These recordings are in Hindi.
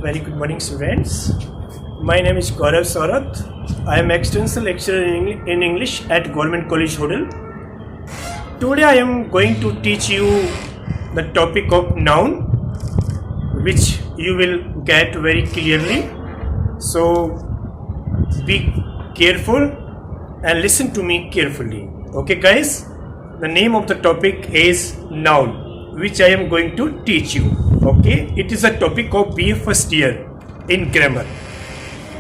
Very good morning, students. My name is Gaurav Saurath. I am extension lecturer in English at Government College Hodel. Today I am going to teach you the topic of noun, which you will get very clearly. So be careful and listen to me carefully. Okay, guys? The name of the topic is noun, which I am going to teach you. Okay, it is a topic of BA first year in grammar.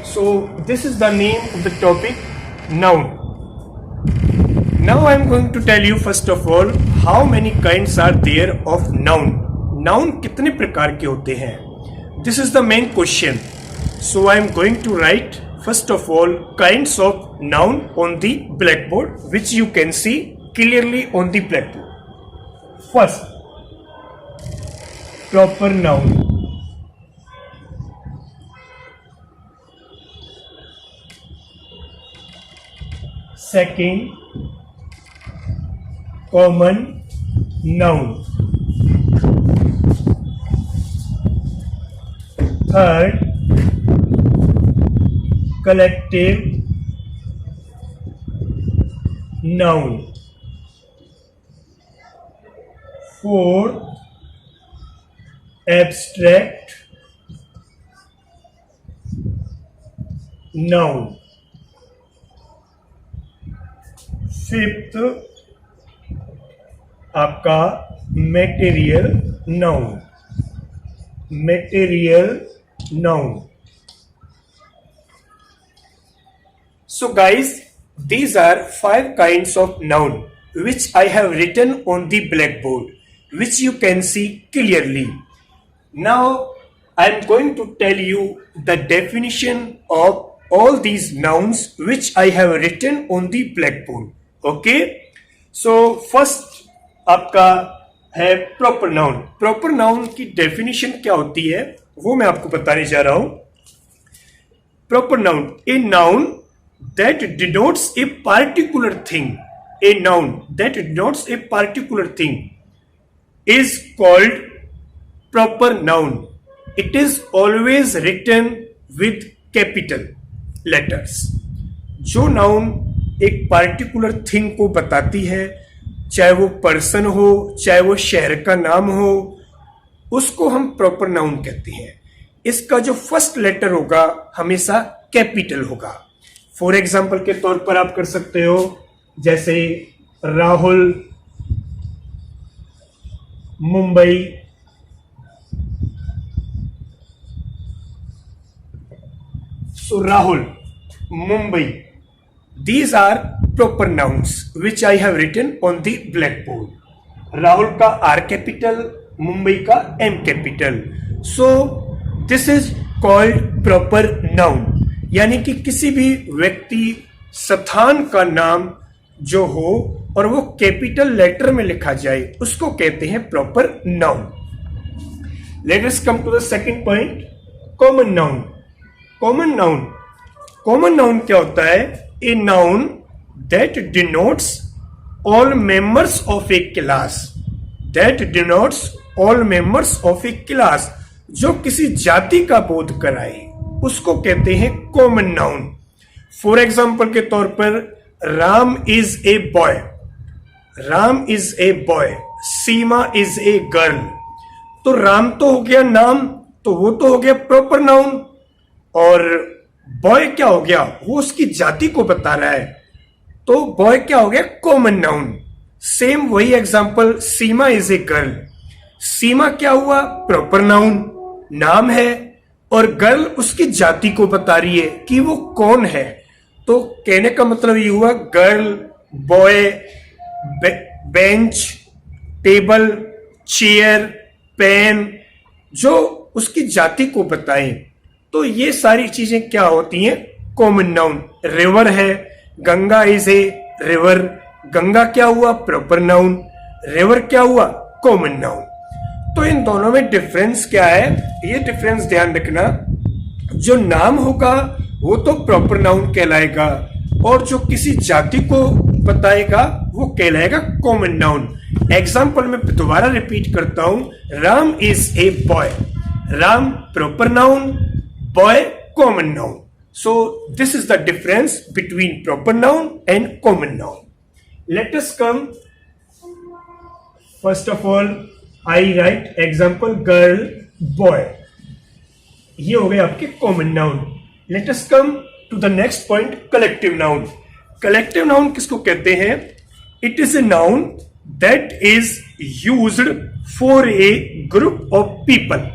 So this is the name of the topic, noun. Now I am going to tell you first of all how many kinds are there of noun. Noun कितने प्रकार के होते हैं? This is the main question. So I am going to write first of all kinds of noun on the blackboard, which you can see clearly on the blackboard. First, proper noun. Second, common noun. Third, collective noun. Fourth, abstract noun. Fifth, आपका material noun. Material noun. So guys, these are 5 kinds of noun which I have written on the blackboard, which you can see clearly. Now I am going to tell you the definition of all these nouns which I have written on the blackboard. Okay, so first आपका है proper noun. Proper noun की definition क्या होती है वो मैं आपको बताने जा रहा हूं. Proper noun, a noun that denotes a particular thing. A noun that denotes a particular thing is called proper noun. It is always written with capital letters. जो noun एक particular thing को बताती है, चाहे वो पर्सन हो, चाहे वो शहर का नाम हो, उसको हम प्रॉपर नाउन कहते हैं. इसका जो फर्स्ट लेटर होगा हमेशा कैपिटल होगा. फॉर एग्जाम्पल के तौर पर आप कर सकते हो, जैसे राहुल मुंबई, सो Rahul Mumbai. These are proper nouns which I have written on the blackboard. Rahul का R capital, मुंबई का M capital. So this is called proper noun. यानी कि किसी भी व्यक्ति स्थान का नाम जो हो और वो कैपिटल लेटर में लिखा जाए उसको कहते हैं proper noun. Let us come to the second point, common noun. Common noun. Common noun क्या होता है? A noun that denotes all members of a class. That denotes all members of a class. जो किसी जाति का बोध कराए उसको कहते हैं कॉमन नाउन. फॉर एग्जाम्पल के तौर पर Ram is a boy. Ram is a boy. Seema is a girl. तो राम तो हो गया नाम, तो वो तो हो गया प्रॉपर नाउन, और बॉय क्या हो गया, वो उसकी जाति को बता रहा है, तो बॉय क्या हो गया, कॉमन नाउन. सेम वही example, Seema is a girl. Seema क्या हुआ, प्रॉपर नाउन, नाम है, और गर्ल उसकी जाति को बता रही है कि वो कौन है. तो कहने का मतलब ये हुआ girl, boy, bench, table, chair, pen, जो उसकी जाति को बताएं. तो ये सारी चीजें क्या होती हैं, कॉमन नाउन. रिवर है, Ganga is a river. Ganga क्या हुआ, प्रॉपर नाउन. रिवर क्या हुआ, कॉमन नाउन. तो इन दोनों में डिफरेंस क्या है, ये डिफरेंस ध्यान रखना. जो नाम होगा वो तो प्रॉपर नाउन कहलाएगा, और जो किसी जाति को बताएगा वो कहलाएगा कॉमन नाउन. एग्जाम्पल में दोबारा रिपीट करता हूं, Ram is a boy. Ram, proper noun. Boy, common noun. So this is the difference between proper noun and common noun. Let us come. First of all, I write example girl, boy. ये हो गए आपके common noun. Let us come to the next point, collective noun. Collective noun किसको कहते हैं? It is a noun that is used for a group of people.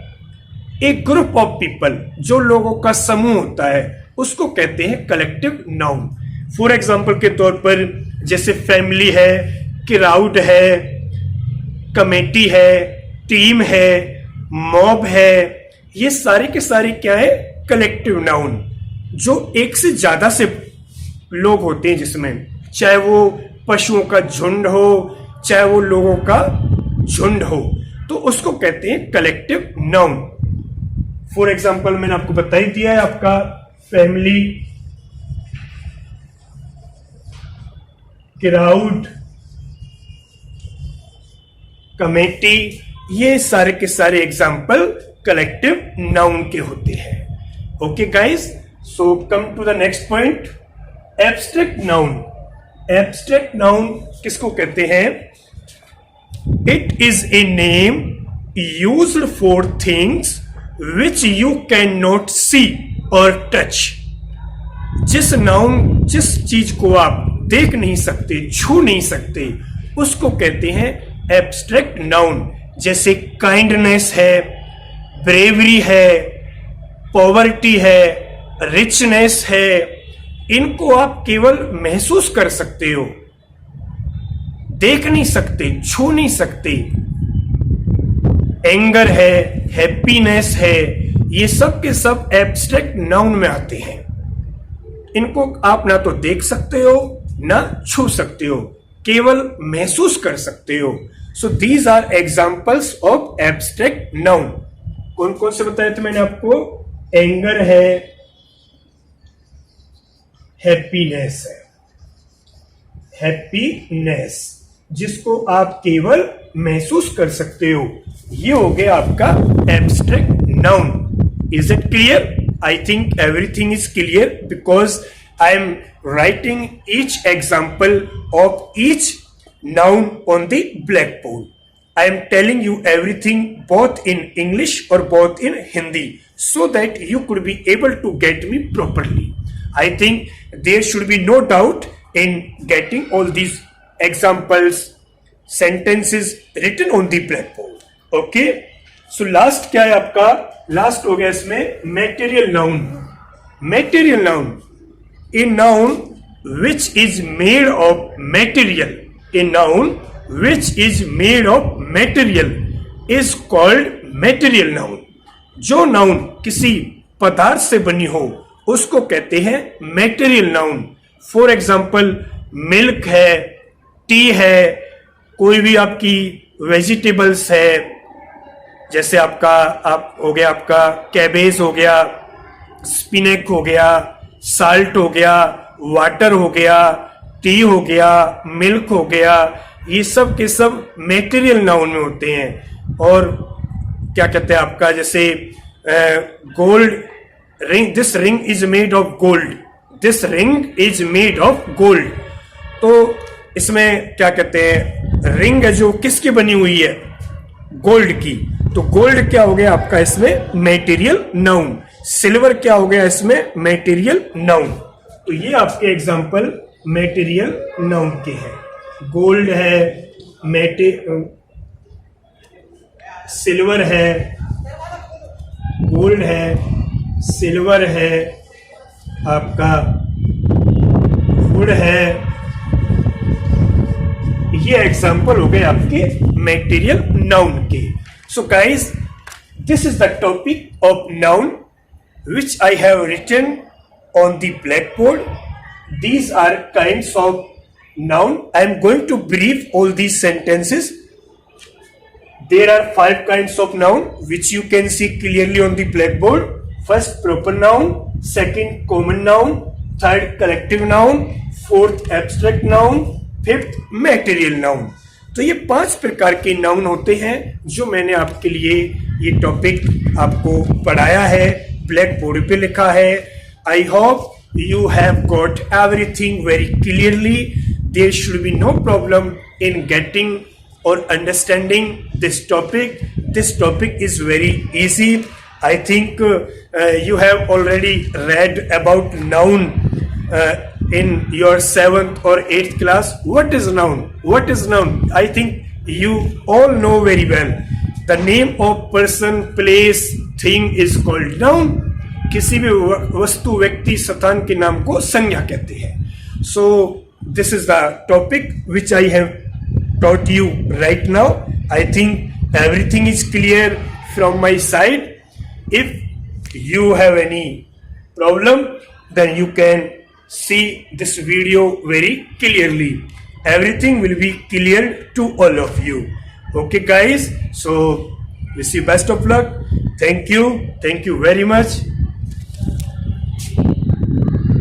एक ग्रुप ऑफ पीपल, जो लोगों का समूह होता है, उसको कहते हैं कलेक्टिव नाउन. फॉर एग्जाम्पल के तौर पर जैसे फैमिली है, क्राउड है, कमेटी है, टीम है, मॉब है, ये सारे के सारे क्या है? Collective noun. जो एक से ज्यादा से लोग होते हैं जिसमें, चाहे वो पशुओं का झुंड हो, चाहे वो लोगों का झुंड हो, तो उसको कहते हैं कलेक्टिव नाउन. फॉर एग्जाम्पल मैंने आपको बता ही दिया है, आपका फैमिली, क्राउड, कमेटी, ये सारे के सारे एग्जाम्पल कलेक्टिव नाउन के होते हैं. Okay guys, so come to the next point, abstract noun. Abstract noun किसको कहते हैं? It is a name used for things which you can not see और टच. जिस चीज को आप देख नहीं सकते, छू नहीं सकते, उसको कहते हैं एब्स्ट्रैक्ट नाउन. जैसे काइंडनेस है, ब्रेवरी है, पॉवर्टी है, रिचनेस है, इनको आप केवल महसूस कर सकते हो, देख नहीं सकते, छू नहीं सकते. एंगर है, हैप्पीनेस है, ये सब के सब एब्स्ट्रैक्ट नाउन में आते हैं. इनको आप ना तो देख सकते हो, ना छू सकते हो, केवल महसूस कर सकते हो. So these are examples of abstract noun. कौन कौन से बताए थे मैंने आपको? एंगर है, हैप्पीनेस है. हैप्पीनेस जिसको आप केवल महसूस कर सकते हो, ये हो गया आपका abstract noun. Is it clear? I think everything is clear because I am writing each example of each noun on the blackboard. I am telling you everything both in English or both in Hindi so that you could be able to get me properly. I think there should be no doubt in getting all these examples, sentences written on the blackboard. Okay? So last क्या है आपका? लास्ट हो गया इसमें material noun. Material noun, a noun which is made of material. A noun which is made of material is called material noun. जो नाउन किसी पदार्थ से बनी हो उसको कहते हैं material noun. For example milk है, टी है, कोई भी आपकी वेजिटेबल्स है, जैसे आप हो गया आपका कैबेज हो गया, स्पिनक हो गया, साल्ट हो गया, वाटर हो गया, टी हो गया, मिल्क हो गया, ये सब के सब मेटेरियल नाउन में होते हैं. और क्या कहते हैं आपका, जैसे gold ring, this ring is made of gold, this ring is made of gold. तो इसमें क्या कहते हैं, रिंग है जो किसकी बनी हुई है? गोल्ड की. तो गोल्ड क्या हो गया आपका इसमें? Material noun. सिल्वर क्या हो गया इसमें? Material noun. तो ये आपके एग्जांपल मेटेरियल नाउन के हैं. गोल्ड है, सिल्वर है, गोल्ड है, सिल्वर है, आपका वुड है. ये एग्जांपल हो गए आपके मेटेरियल नाउन के. So guys, this is the topic of noun which I have written on the blackboard. These are kinds of noun. I am going to brief all these sentences. There are 5 kinds of noun which you can see clearly on the blackboard. First, proper noun. Second, common noun. Third, collective noun. Fourth, abstract noun. Fifth, material noun. तो ये 5 प्रकार के नाउन होते हैं जो मैंने आपके लिए ये टॉपिक आपको पढ़ाया है, ब्लैक बोर्ड पे लिखा है. I hope you have got everything very clearly. There should be no problem in getting or understanding this topic. This topic is very easy. I think you have already read about noun in your 7th or 8th class. What is noun? What is noun? I think you all know very well. The name of person, place, thing is called noun. किसी भी वस्तु, व्यक्ति, स्थान के नाम को संज्ञा कहते हैं. So this is the topic which I have taught you right now. I think everything is clear from my side. If you have any problem, then you can see this video very clearly. Everything will be clear to all of you. Okay guys, so wish you best of luck. Thank you very much.